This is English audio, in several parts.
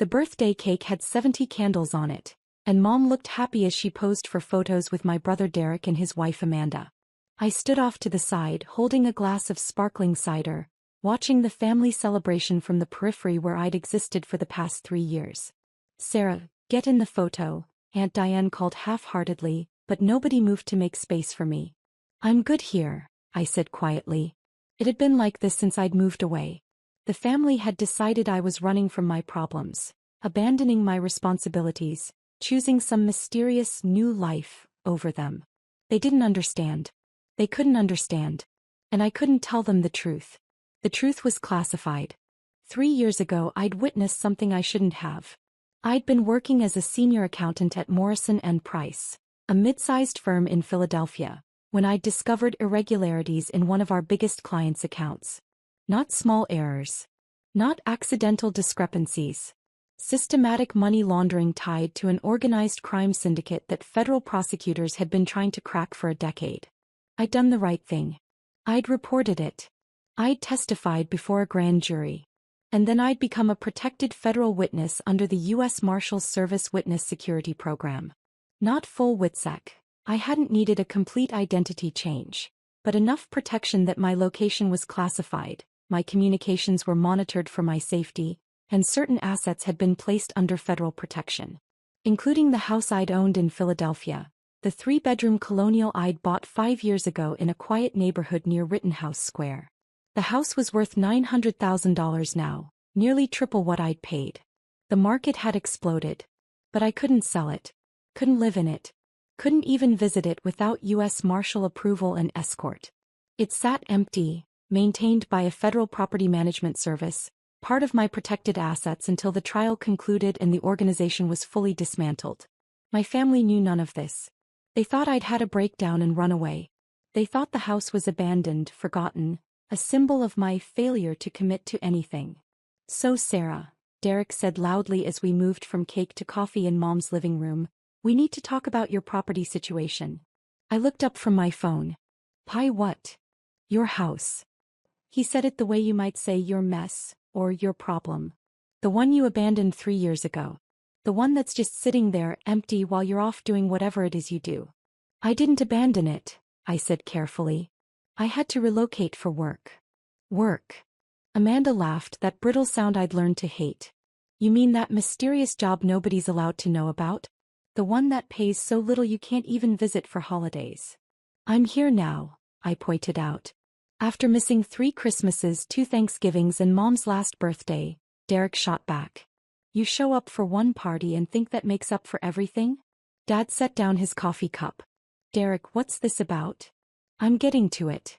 The birthday cake had 70 candles on it, and Mom looked happy as she posed for photos with my brother Derek and his wife Amanda. I stood off to the side holding a glass of sparkling cider, watching the family celebration from the periphery where I'd existed for the past 3 years. "Sarah, get in the photo," Aunt Diane called half-heartedly, but nobody moved to make space for me. "I'm good here," I said quietly. It had been like this since I'd moved away. The family had decided I was running from my problems, abandoning my responsibilities, choosing some mysterious new life over them. They didn't understand. They couldn't understand. And I couldn't tell them the truth. The truth was classified. 3 years ago I'd witnessed something I shouldn't have. I'd been working as a senior accountant at Morrison & Price, a mid-sized firm in Philadelphia, when I'd discovered irregularities in one of our biggest clients' accounts. Not small errors. Not accidental discrepancies. Systematic money laundering tied to an organized crime syndicate that federal prosecutors had been trying to crack for a decade. I'd done the right thing. I'd reported it. I'd testified before a grand jury. And then I'd become a protected federal witness under the U.S. Marshals Service Witness Security Program. Not full WITSEC. I hadn't needed a complete identity change, but enough protection that my location was classified, my communications were monitored for my safety, and certain assets had been placed under federal protection. Including the house I'd owned in Philadelphia, the 3-bedroom colonial I'd bought 5 years ago in a quiet neighborhood near Rittenhouse Square. The house was worth $900,000 now, nearly triple what I'd paid. The market had exploded. But I couldn't sell it. Couldn't live in it. Couldn't even visit it without U.S. Marshal approval and escort. It sat empty, maintained by a federal property management service, part of my protected assets until the trial concluded and the organization was fully dismantled. My family knew none of this. They thought I'd had a breakdown and run away. They thought the house was abandoned, forgotten, a symbol of my failure to commit to anything. "So Sarah," Derek said loudly as we moved from cake to coffee in Mom's living room, "we need to talk about your property situation." I looked up from my phone. "Pie what?" "Your house." He said it the way you might say your mess, or your problem. "The one you abandoned 3 years ago. The one that's just sitting there empty while you're off doing whatever it is you do." "I didn't abandon it," I said carefully. "I had to relocate for work." "Work?" Amanda laughed, that brittle sound I'd learned to hate. "You mean that mysterious job nobody's allowed to know about? The one that pays so little you can't even visit for holidays?" "I'm here now," I pointed out. "After missing 3 Christmases, 2 Thanksgivings and Mom's last birthday," Derek shot back. "You show up for one party and think that makes up for everything?" Dad set down his coffee cup. "Derek, what's this about?" "I'm getting to it."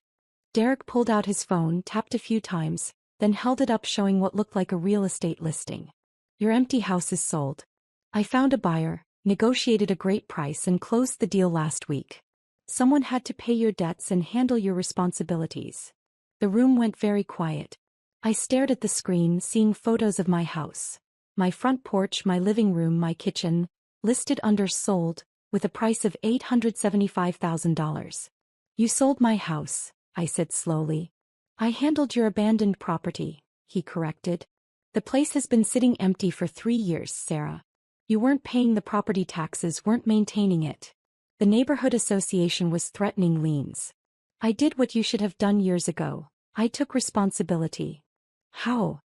Derek pulled out his phone, tapped a few times, then held it up showing what looked like a real estate listing. "Your empty house is sold. I found a buyer, negotiated a great price and closed the deal last week. Someone had to pay your debts and handle your responsibilities." The room went very quiet. I stared at the screen, seeing photos of my house. My front porch, my living room, my kitchen, listed under sold, with a price of $875,000. "You sold my house," I said slowly. "I handled your abandoned property," he corrected. "The place has been sitting empty for 3 years, Sarah. You weren't paying the property taxes, weren't maintaining it. The neighborhood association was threatening liens. I did what you should have done years ago. I took responsibility." "How?"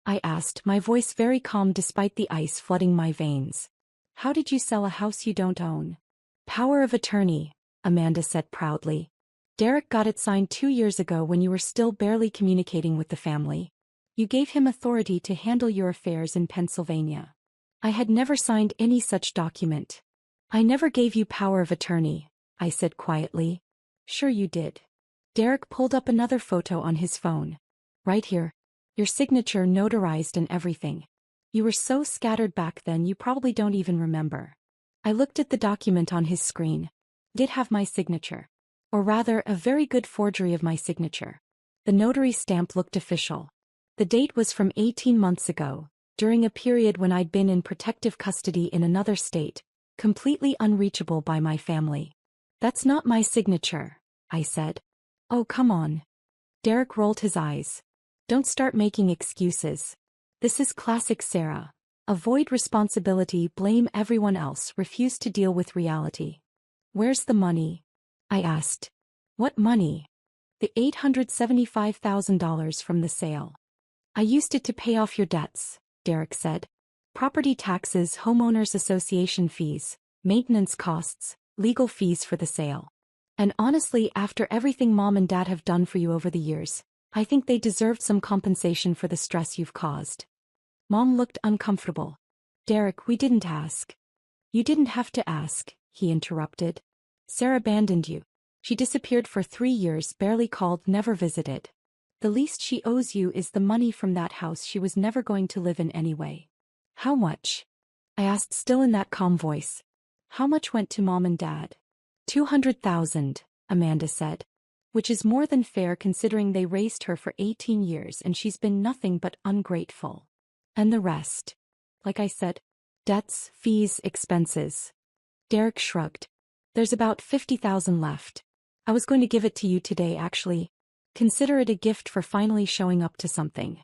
I asked, my voice very calm despite the ice flooding my veins. "How did you sell a house you don't own?" "Power of attorney," Amanda said proudly. "Derek got it signed 2 years ago when you were still barely communicating with the family. You gave him authority to handle your affairs in Pennsylvania." "I had never signed any such document." "I never gave you power of attorney," I said quietly. "Sure you did." Derek pulled up another photo on his phone. "Right here. Your signature notarized and everything. You were so scattered back then you probably don't even remember." I looked at the document on his screen. It did have my signature. Or rather, a very good forgery of my signature. The notary stamp looked official. The date was from 18 months ago, during a period when I'd been in protective custody in another state, completely unreachable by my family. "That's not my signature," I said. "Oh, come on." Derek rolled his eyes. "Don't start making excuses. This is classic Sarah. Avoid responsibility, blame everyone else, refuse to deal with reality. Where's the money? I asked. What money? The $875,000 from the sale. I used it to pay off your debts, Derek said. Property taxes, homeowners association fees, maintenance costs, legal fees for the sale. And honestly, after everything Mom and Dad have done for you over the years, I think they deserved some compensation for the stress you've caused. Mom looked uncomfortable. Derek, we didn't ask. You didn't have to ask, he interrupted. Sarah abandoned you. She disappeared for 3 years, barely called, never visited. The least she owes you is the money from that house she was never going to live in anyway. How much? I asked, still in that calm voice. How much went to Mom and Dad? $200,000, Amanda said. Which is more than fair considering they raised her for 18 years and she's been nothing but ungrateful. And the rest? Like I said, debts, fees, expenses. Derek shrugged. There's about $50,000 left. I was going to give it to you today actually. Consider it a gift for finally showing up to something.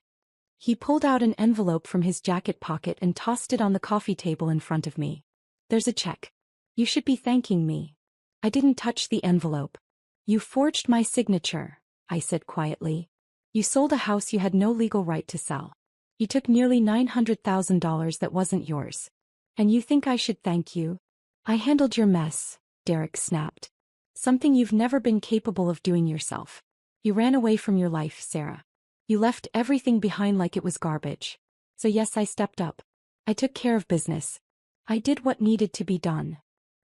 He pulled out an envelope from his jacket pocket and tossed it on the coffee table in front of me. There's a check. You should be thanking me. I didn't touch the envelope. You forged my signature, I said quietly. You sold a house you had no legal right to sell. You took nearly $900,000 that wasn't yours. And you think I should thank you? I handled your mess, Derek snapped. Something you've never been capable of doing yourself. You ran away from your life, Sarah. You left everything behind like it was garbage. So yes, I stepped up. I took care of business. I did what needed to be done.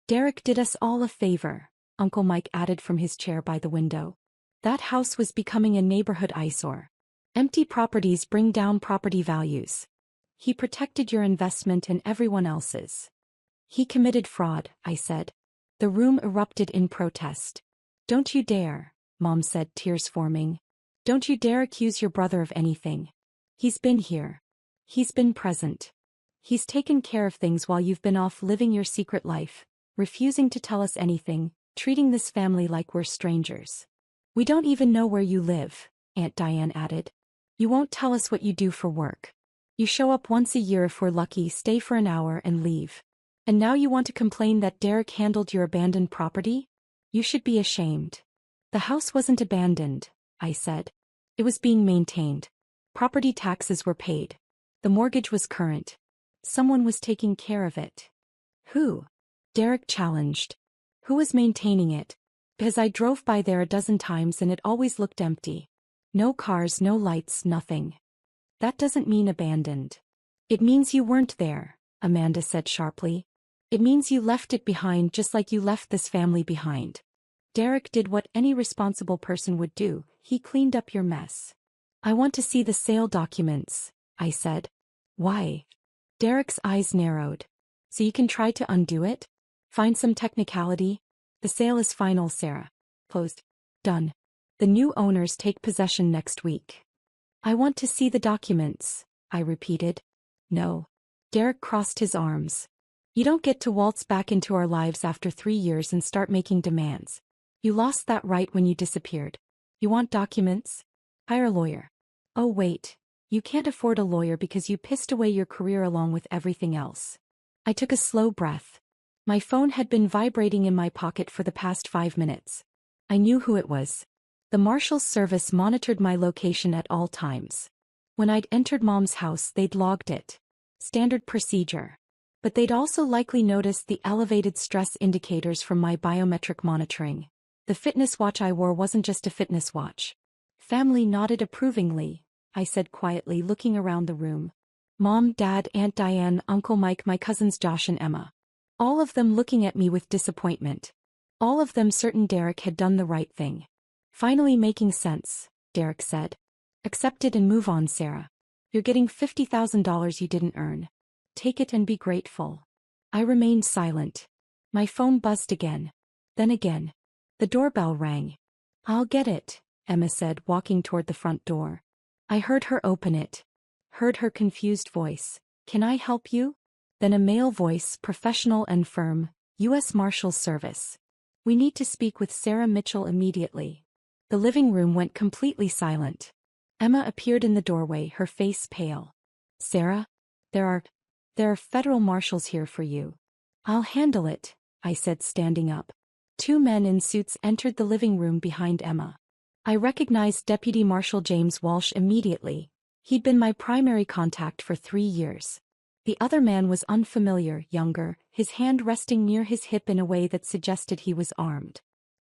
Derek did us all a favor, Uncle Mike added from his chair by the window. That house was becoming a neighborhood eyesore. Empty properties bring down property values. He protected your investment and everyone else's. He committed fraud, I said. The room erupted in protest. Don't you dare, Mom said, tears forming. Don't you dare accuse your brother of anything. He's been here. He's been present. He's taken care of things while you've been off living your secret life, refusing to tell us anything, treating this family like we're strangers. We don't even know where you live, Aunt Diane added. You won't tell us what you do for work. You show up once a year if we're lucky, stay for an hour and leave. And now you want to complain that Derek handled your abandoned property? You should be ashamed. The house wasn't abandoned, I said. It was being maintained. Property taxes were paid. The mortgage was current. Someone was taking care of it. Who? Derek challenged. Who was maintaining it? Because I drove by there a dozen times and it always looked empty. No cars, no lights, nothing. That doesn't mean abandoned. It means you weren't there, Amanda said sharply. It means you left it behind just like you left this family behind. Derek did what any responsible person would do, he cleaned up your mess. I want to see the sale documents, I said. Why? Derek's eyes narrowed. So you can try to undo it? Find some technicality? The sale is final, Sarah. Closed. Done. The new owners take possession next week. I want to see the documents, I repeated. No. Derek crossed his arms. You don't get to waltz back into our lives after 3 years and start making demands. You lost that right when you disappeared. You want documents? Hire a lawyer. Oh wait, you can't afford a lawyer because you pissed away your career along with everything else. I took a slow breath. My phone had been vibrating in my pocket for the past 5 minutes. I knew who it was. The Marshal's service monitored my location at all times. When I'd entered Mom's house, they'd logged it. Standard procedure. But they'd also likely noticed the elevated stress indicators from my biometric monitoring. The fitness watch I wore wasn't just a fitness watch. Family nodded approvingly, I said quietly, looking around the room. Mom, Dad, Aunt Diane, Uncle Mike, my cousins Josh and Emma. All of them looking at me with disappointment. All of them certain Derek had done the right thing. Finally making sense, Derek said. Accept it and move on, Sarah. You're getting $50,000 you didn't earn. Take it and be grateful. I remained silent. My phone buzzed again. Then again. The doorbell rang. I'll get it, Emma said, walking toward the front door. I heard her open it. Heard her confused voice. Can I help you? Then a male voice, professional and firm. U.S. Marshals Service. We need to speak with Sarah Mitchell immediately. The living room went completely silent. Emma appeared in the doorway, her face pale. Sarah? There are There are federal marshals here for you. I'll handle it, I said, standing up. Two men in suits entered the living room behind Emma. I recognized Deputy Marshal James Walsh immediately. He'd been my primary contact for 3 years. The other man was unfamiliar, younger, his hand resting near his hip in a way that suggested he was armed.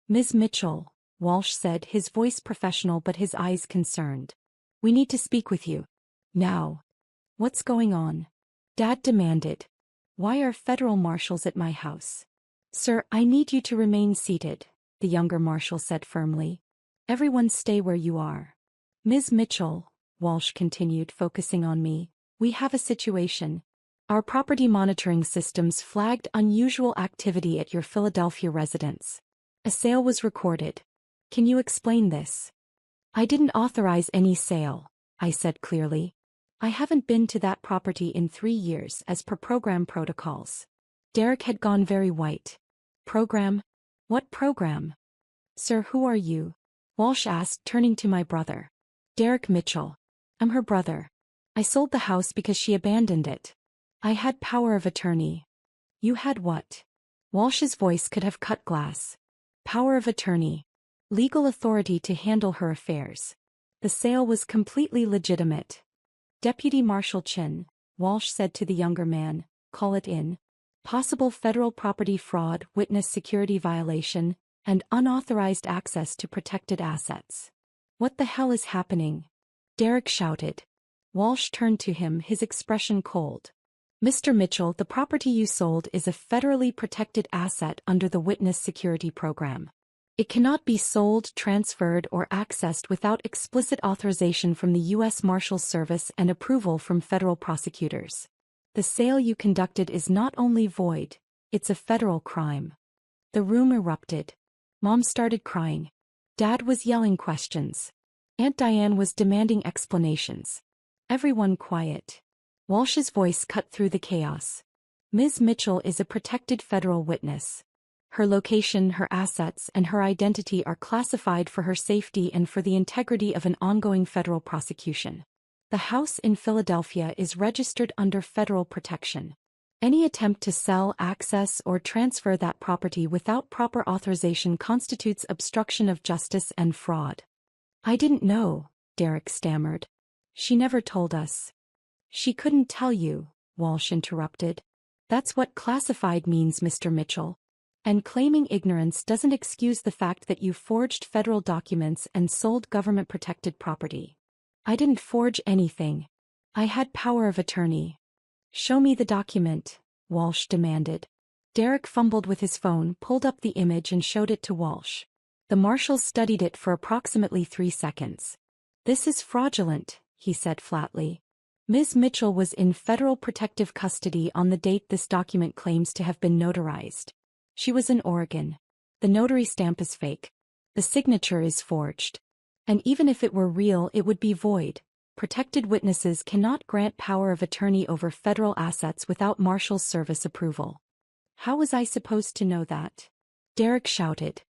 Ms. Mitchell, Walsh said, his voice professional but his eyes concerned. We need to speak with you. Now. What's going on? Dad demanded. Why are federal marshals at my house? Sir, I need you to remain seated, the younger marshal said firmly. Everyone stay where you are. Ms. Mitchell, Walsh continued, focusing on me, we have a situation. Our property monitoring systems flagged unusual activity at your Philadelphia residence. A sale was recorded. Can you explain this? I didn't authorize any sale, I said clearly. I haven't been to that property in 3 years as per program protocols. Derek had gone very white. Program? What program? Sir, who are you? Walsh asked, turning to my brother. Derek Mitchell. I'm her brother. I sold the house because she abandoned it. I had power of attorney. You had what? Walsh's voice could have cut glass. Power of attorney. Legal authority to handle her affairs. The sale was completely legitimate. Deputy Marshal Chin, Walsh said to the younger man, call it in. Possible federal property fraud, witness security violation, and unauthorized access to protected assets. What the hell is happening? Derek shouted. Walsh turned to him, his expression cold. Mr. Mitchell, the property you sold is a federally protected asset under the Witness Security Program. It cannot be sold, transferred, or accessed without explicit authorization from the U.S. Marshals Service and approval from federal prosecutors. The sale you conducted is not only void, it's a federal crime. The room erupted. Mom started crying. Dad was yelling questions. Aunt Diane was demanding explanations. Everyone quiet. Walsh's voice cut through the chaos. Ms. Mitchell is a protected federal witness. Her location, her assets, and her identity are classified for her safety and for the integrity of an ongoing federal prosecution. The house in Philadelphia is registered under federal protection. Any attempt to sell, access, or transfer that property without proper authorization constitutes obstruction of justice and fraud. I didn't know, Derek stammered. She never told us. She couldn't tell you, Walsh interrupted. That's what classified means, Mr. Mitchell. And claiming ignorance doesn't excuse the fact that you forged federal documents and sold government-protected property. I didn't forge anything. I had power of attorney. Show me the document, Walsh demanded. Derek fumbled with his phone, pulled up the image and showed it to Walsh. The marshals studied it for approximately 3 seconds. This is fraudulent, he said flatly. Ms. Mitchell was in federal protective custody on the date this document claims to have been notarized. She was in Oregon. The notary stamp is fake. The signature is forged. And even if it were real, it would be void. Protected witnesses cannot grant power of attorney over federal assets without Marshals Service approval. How was I supposed to know that? Derek shouted.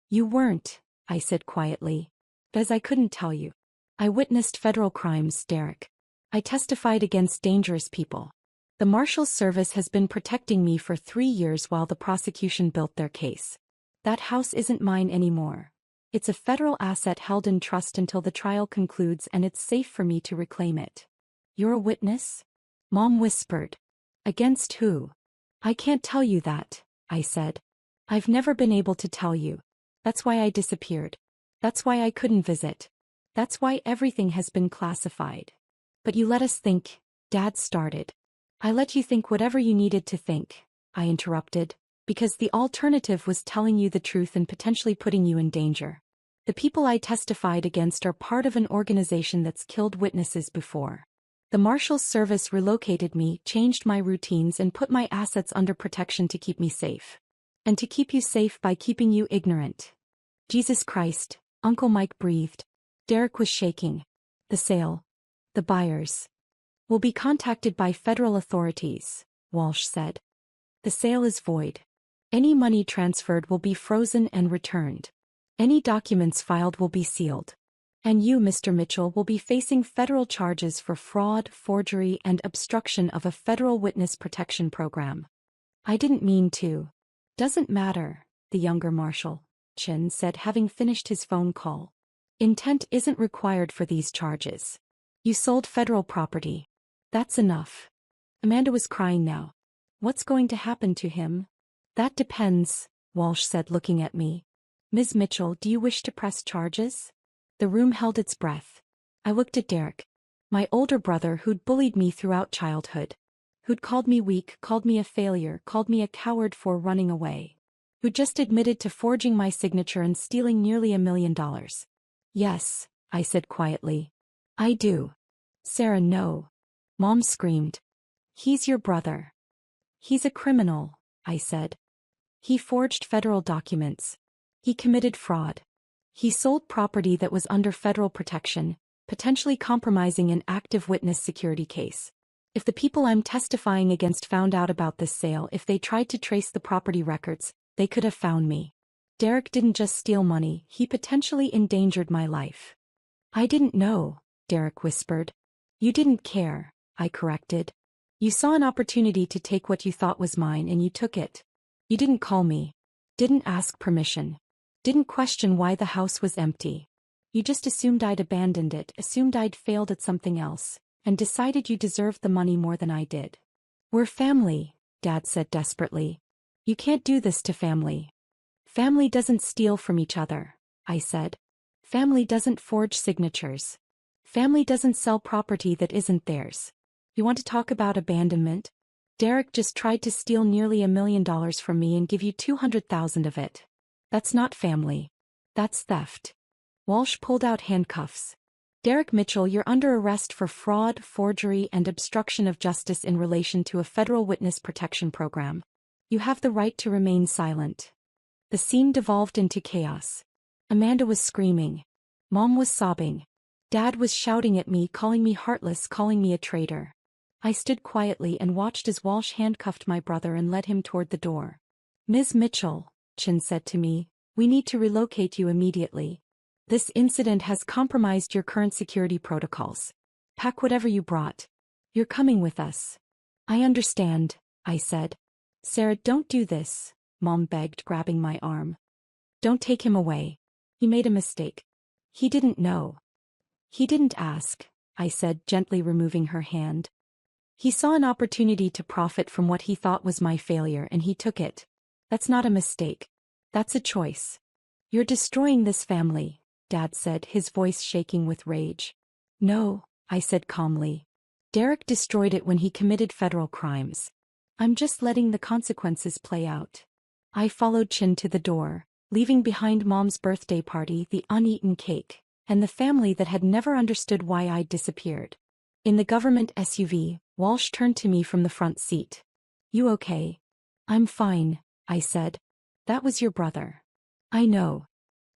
You weren't, I said quietly. Because I couldn't tell you. I witnessed federal crimes, Derek. I testified against dangerous people. The Marshals Service has been protecting me for 3 years while the prosecution built their case. That house isn't mine anymore. It's a federal asset held in trust until the trial concludes, and it's safe for me to reclaim it. You're a witness? Mom whispered. Against who? I can't tell you that, I said. I've never been able to tell you. That's why I disappeared. That's why I couldn't visit. That's why everything has been classified. But you let us think, Dad started. I let you think whatever you needed to think, I interrupted, because the alternative was telling you the truth and potentially putting you in danger. The people I testified against are part of an organization that's killed witnesses before. The Marshals Service relocated me, changed my routines, and put my assets under protection to keep me safe. And to keep you safe by keeping you ignorant. Jesus Christ, Uncle Mike breathed. Derek was shaking. The sale. The buyers. Will be contacted by federal authorities, Walsh said. The sale is void. Any money transferred will be frozen and returned. Any documents filed will be sealed. And you, Mr. Mitchell, will be facing federal charges for fraud, forgery, and obstruction of a federal witness protection program. I didn't mean to. Doesn't matter, the younger Marshal, Chin said, having finished his phone call. Intent isn't required for these charges. You sold federal property. That's enough. Amanda was crying now. What's going to happen to him? That depends, Walsh said, looking at me. Ms. Mitchell, do you wish to press charges? The room held its breath. I looked at Derek. My older brother who'd bullied me throughout childhood. Who'd called me weak, called me a failure, called me a coward for running away. Who just admitted to forging my signature and stealing nearly $1 million. Yes, I said quietly. I do. Sarah, no. Mom screamed. He's your brother. He's a criminal, I said. He forged federal documents. He committed fraud. He sold property that was under federal protection, potentially compromising an active witness security case. If the people I'm testifying against found out about this sale, if they tried to trace the property records, they could have found me. Derek didn't just steal money, he potentially endangered my life. I didn't know, Derek whispered. You didn't care, I corrected. You saw an opportunity to take what you thought was mine and you took it. You didn't call me. Didn't ask permission. Didn't question why the house was empty. You just assumed I'd abandoned it, assumed I'd failed at something else, and decided you deserved the money more than I did. We're family, Dad said desperately. You can't do this to family. Family doesn't steal from each other, I said. Family doesn't forge signatures. Family doesn't sell property that isn't theirs. You want to talk about abandonment? Derek just tried to steal nearly $1 million from me and give you $200,000 of it. That's not family. That's theft. Walsh pulled out handcuffs. Derek Mitchell, you're under arrest for fraud, forgery, and obstruction of justice in relation to a federal witness protection program. You have the right to remain silent. The scene devolved into chaos. Amanda was screaming. Mom was sobbing. Dad was shouting at me, calling me heartless, calling me a traitor. I stood quietly and watched as Walsh handcuffed my brother and led him toward the door. Ms. Mitchell, Chin said to me, we need to relocate you immediately. This incident has compromised your current security protocols. Pack whatever you brought. You're coming with us. I understand, I said. Sarah, don't do this, Mom begged, grabbing my arm. Don't take him away. He made a mistake. He didn't know. He didn't ask, I said, gently removing her hand. He saw an opportunity to profit from what he thought was my failure and he took it. That's not a mistake. That's a choice. You're destroying this family, Dad said, his voice shaking with rage. No, I said calmly. Derek destroyed it when he committed federal crimes. I'm just letting the consequences play out. I followed Chin to the door, leaving behind Mom's birthday party, the uneaten cake, and the family that had never understood why I'd disappeared. In the government SUV, Walsh turned to me from the front seat. You okay? I'm fine, I said. That was your brother. I know.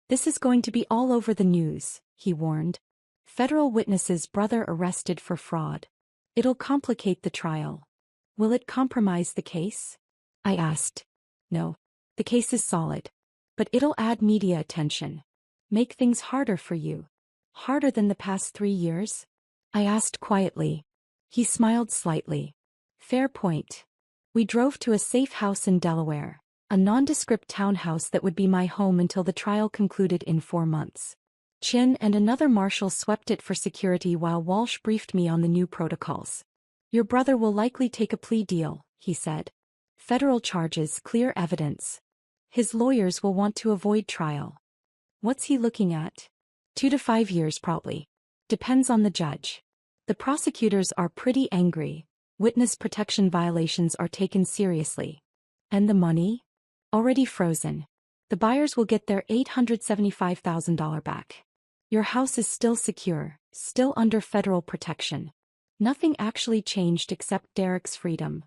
This is going to be all over the news, he warned. Federal witness's brother arrested for fraud. It'll complicate the trial. Will it compromise the case? I asked. No. The case is solid. But it'll add media attention. Make things harder for you. Harder than the past 3 years? I asked quietly. He smiled slightly. Fair point. We drove to a safe house in Delaware, a nondescript townhouse that would be my home until the trial concluded in 4 months. Chin and another marshal swept it for security while Walsh briefed me on the new protocols. Your brother will likely take a plea deal, he said. Federal charges, clear evidence. His lawyers will want to avoid trial. What's he looking at? 2 to 5 years probably. Depends on the judge. The prosecutors are pretty angry. Witness protection violations are taken seriously. And the money? Already frozen. The buyers will get their $875,000 back. Your house is still secure, still under federal protection. Nothing actually changed except Derek's freedom.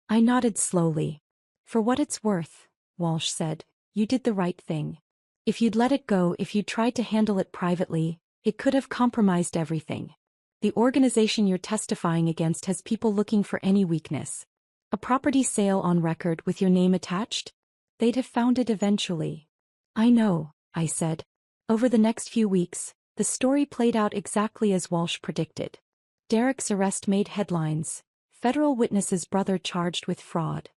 I nodded slowly. For what it's worth, Walsh said, you did the right thing. If you'd let it go, if you'd tried to handle it privately, it could have compromised everything. The organization you're testifying against has people looking for any weakness. A property sale on record with your name attached? They'd have found it eventually. I know, I said. Over the next few weeks, The story played out exactly as Walsh predicted. Derek's arrest made headlines. Federal witness's brother charged with fraud.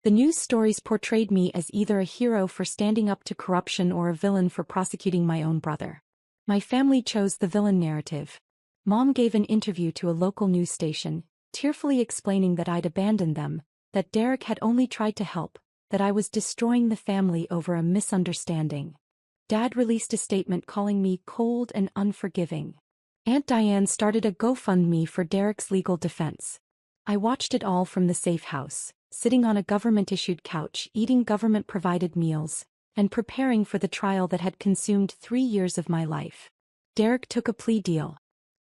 The news stories portrayed me as either a hero for standing up to corruption or a villain for prosecuting my own brother. My family chose the villain narrative. Mom gave an interview to a local news station, tearfully explaining that I'd abandoned them, that Derek had only tried to help, that I was destroying the family over a misunderstanding. Dad released a statement calling me cold and unforgiving. Aunt Diane started a GoFundMe for Derek's legal defense. I watched it all from the safe house, sitting on a government-issued couch, eating government-provided meals, and preparing for the trial that had consumed 3 years of my life. Derek took a plea deal.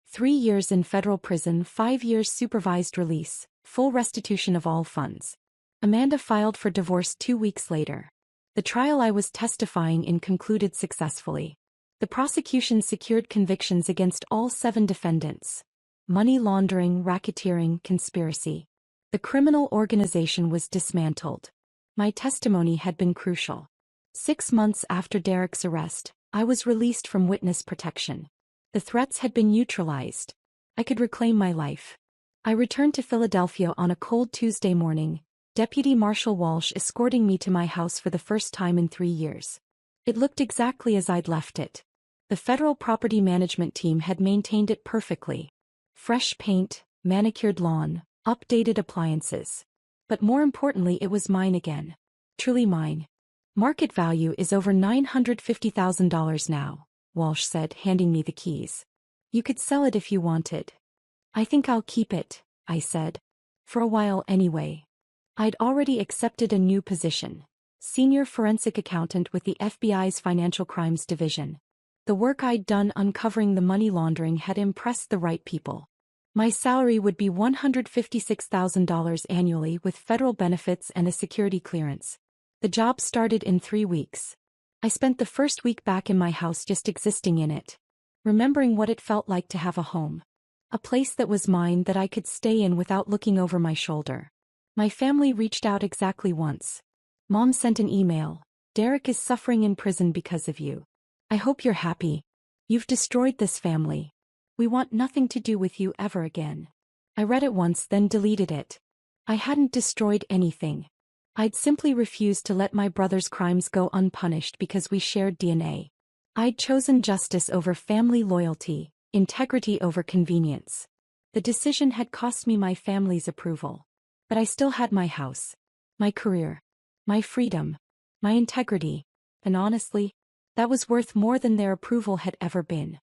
3 years in federal prison, 5 years supervised release, full restitution of all funds. Amanda filed for divorce 2 weeks later. The trial I was testifying in concluded successfully. The prosecution secured convictions against all 7 defendants. Money laundering, racketeering, conspiracy. The criminal organization was dismantled. My testimony had been crucial. 6 months after Derek's arrest, I was released from witness protection. The threats had been neutralized. I could reclaim my life. I returned to Philadelphia on a cold Tuesday morning, Deputy Marshal Walsh escorting me to my house for the first time in 3 years. It looked exactly as I'd left it. The federal property management team had maintained it perfectly. Fresh paint, manicured lawn, updated appliances. But more importantly, it was mine again. Truly mine. Market value is over $950,000 now, Walsh said, handing me the keys. You could sell it if you wanted. I think I'll keep it, I said. For a while anyway. I'd already accepted a new position. Senior forensic accountant with the FBI's Financial Crimes Division. The work I'd done uncovering the money laundering had impressed the right people. My salary would be $156,000 annually with federal benefits and a security clearance. The job started in 3 weeks. I spent the first week back in my house just existing in it. Remembering what it felt like to have a home. A place that was mine that I could stay in without looking over my shoulder. My family reached out exactly once. Mom sent an email. Derek is suffering in prison because of you. I hope you're happy. You've destroyed this family. We want nothing to do with you ever again. I read it once, then deleted it. I hadn't destroyed anything. I'd simply refused to let my brother's crimes go unpunished because we shared DNA. I'd chosen justice over family loyalty, integrity over convenience. The decision had cost me my family's approval. But I still had my house, my career, my freedom, my integrity, and honestly, that was worth more than their approval had ever been.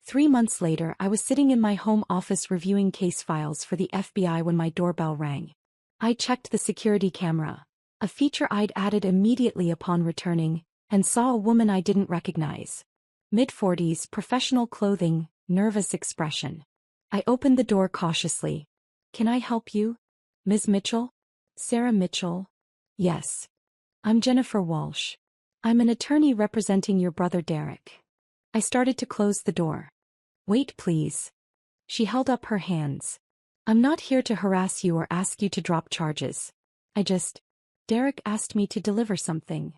3 months later, I was sitting in my home office reviewing case files for the FBI when my doorbell rang. I checked the security camera, a feature I'd added immediately upon returning, and saw a woman I didn't recognize. Mid-40s, professional clothing, nervous expression. I opened the door cautiously. Can I help you? Ms. Mitchell? Sarah Mitchell? Yes. I'm Jennifer Walsh. I'm an attorney representing your brother Derek. I started to close the door. Wait, please. She held up her hands. I'm not here to harass you or ask you to drop charges. Derek asked me to deliver something.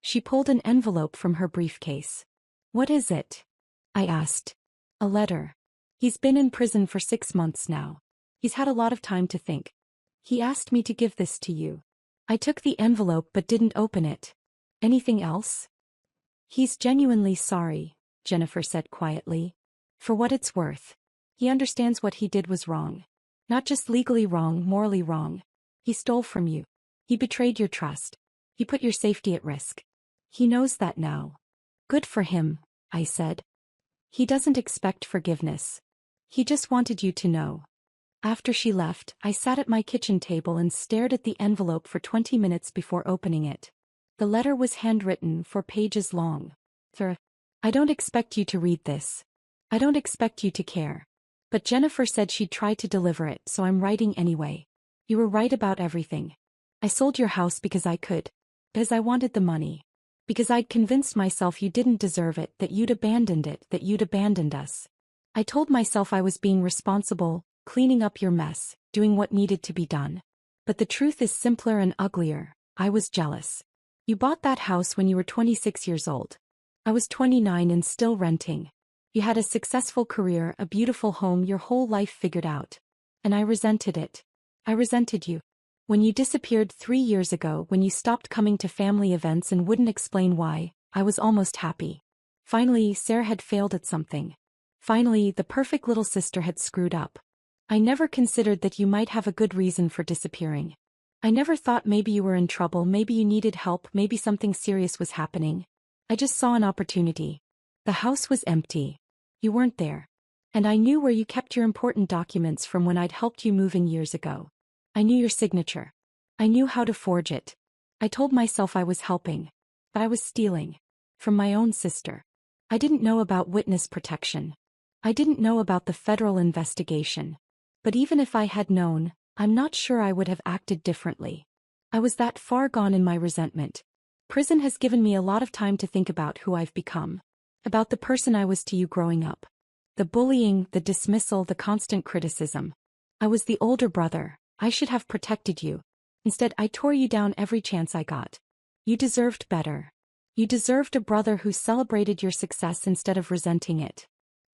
She pulled an envelope from her briefcase. What is it? I asked. A letter. He's been in prison for 6 months now. He's had a lot of time to think. He asked me to give this to you. I took the envelope but didn't open it. Anything else? He's genuinely sorry, Jennifer said quietly. For what it's worth. He understands what he did was wrong. Not just legally wrong, morally wrong. He stole from you. He betrayed your trust. He put your safety at risk. He knows that now. Good for him, I said. He doesn't expect forgiveness. He just wanted you to know. After she left, I sat at my kitchen table and stared at the envelope for 20 minutes before opening it. The letter was handwritten, 4 pages long. Sir, I don't expect you to read this. I don't expect you to care. But Jennifer said she'd try to deliver it, so I'm writing anyway. You were right about everything. I sold your house because I could. Because I wanted the money. Because I'd convinced myself you didn't deserve it, that you'd abandoned it, that you'd abandoned us. I told myself I was being responsible, cleaning up your mess, doing what needed to be done. But the truth is simpler and uglier. I was jealous. You bought that house when you were 26 years old. I was 29 and still renting. You had a successful career, a beautiful home, your whole life figured out. And I resented it. I resented you. When you disappeared 3 years ago, when you stopped coming to family events and wouldn't explain why, I was almost happy. Finally, Sarah had failed at something. Finally, the perfect little sister had screwed up. I never considered that you might have a good reason for disappearing. I never thought maybe you were in trouble, maybe you needed help, maybe something serious was happening. I just saw an opportunity. The house was empty. You weren't there. And I knew where you kept your important documents from when I'd helped you move in years ago. I knew your signature. I knew how to forge it. I told myself I was helping. But I was stealing. From my own sister. I didn't know about witness protection. I didn't know about the federal investigation. But even if I had known, I'm not sure I would have acted differently. I was that far gone in my resentment. Prison has given me a lot of time to think about who I've become. About the person I was to you growing up. The bullying, the dismissal, the constant criticism. I was the older brother. I should have protected you. Instead, I tore you down every chance I got. You deserved better. You deserved a brother who celebrated your success instead of resenting it.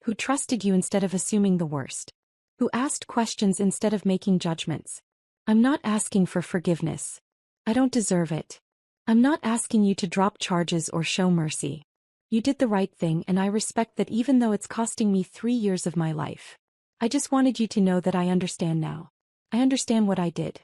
Who trusted you instead of assuming the worst. Who asked questions instead of making judgments. I'm not asking for forgiveness. I don't deserve it. I'm not asking you to drop charges or show mercy. You did the right thing, and I respect that, even though it's costing me 3 years of my life. I just wanted you to know that I understand now. I understand what I did.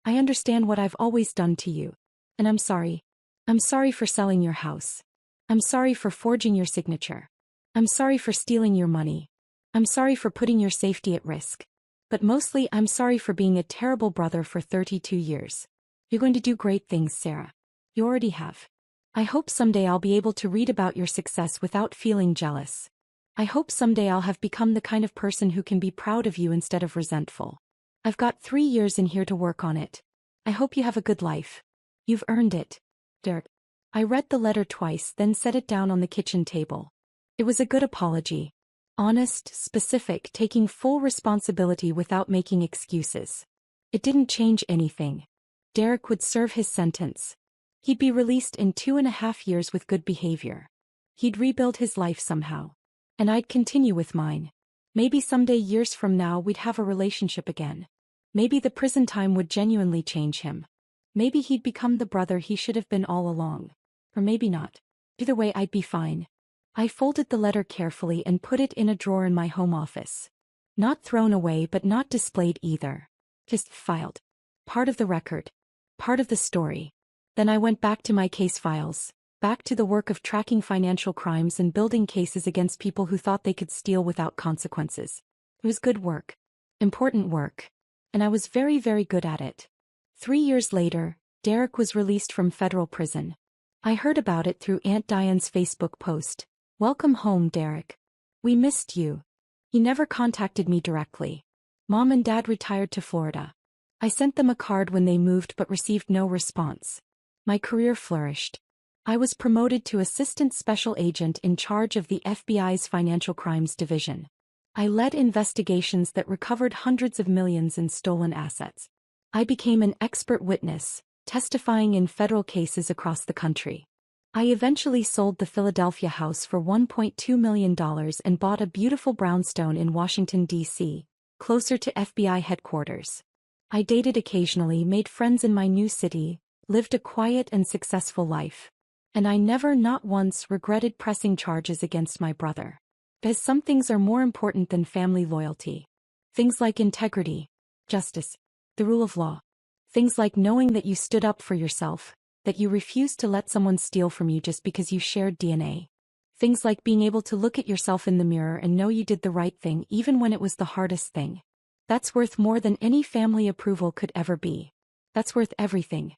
I understand what I've always done to you. And I'm sorry. I'm sorry for selling your house. I'm sorry for forging your signature. I'm sorry for stealing your money. I'm sorry for putting your safety at risk. But mostly, I'm sorry for being a terrible brother for 32 years. You're going to do great things, Sarah. You already have. I hope someday I'll be able to read about your success without feeling jealous. I hope someday I'll have become the kind of person who can be proud of you instead of resentful. I've got 3 years in here to work on it. I hope you have a good life. You've earned it. Derek. I read the letter twice, then set it down on the kitchen table. It was a good apology. Honest, specific, taking full responsibility without making excuses. It didn't change anything. Derek would serve his sentence. He'd be released in 2.5 years with good behavior. He'd rebuild his life somehow. And I'd continue with mine. Maybe someday, years from now, we'd have a relationship again. Maybe the prison time would genuinely change him. Maybe he'd become the brother he should have been all along. Or maybe not. Either way, I'd be fine. I folded the letter carefully and put it in a drawer in my home office. Not thrown away, but not displayed either. Just filed. Part of the record. Part of the story. Then I went back to my case files. Back to the work of tracking financial crimes and building cases against people who thought they could steal without consequences. It was good work. Important work. And I was very, very good at it. 3 years later, Derek was released from federal prison. I heard about it through Aunt Diane's Facebook post. Welcome home, Derek. We missed you. He never contacted me directly. Mom and Dad retired to Florida. I sent them a card when they moved but received no response. My career flourished. I was promoted to Assistant Special Agent in charge of the FBI's Financial Crimes Division. I led investigations that recovered hundreds of millions in stolen assets. I became an expert witness, testifying in federal cases across the country. I eventually sold the Philadelphia house for $1.2 million and bought a beautiful brownstone in Washington, D.C., closer to FBI headquarters. I dated occasionally, made friends in my new city, lived a quiet and successful life. And I never, not once, regretted pressing charges against my brother. Because some things are more important than family loyalty. Things like integrity, justice, the rule of law. Things like knowing that you stood up for yourself, that you refused to let someone steal from you just because you shared DNA. Things like being able to look at yourself in the mirror and know you did the right thing even when it was the hardest thing. That's worth more than any family approval could ever be. That's worth everything.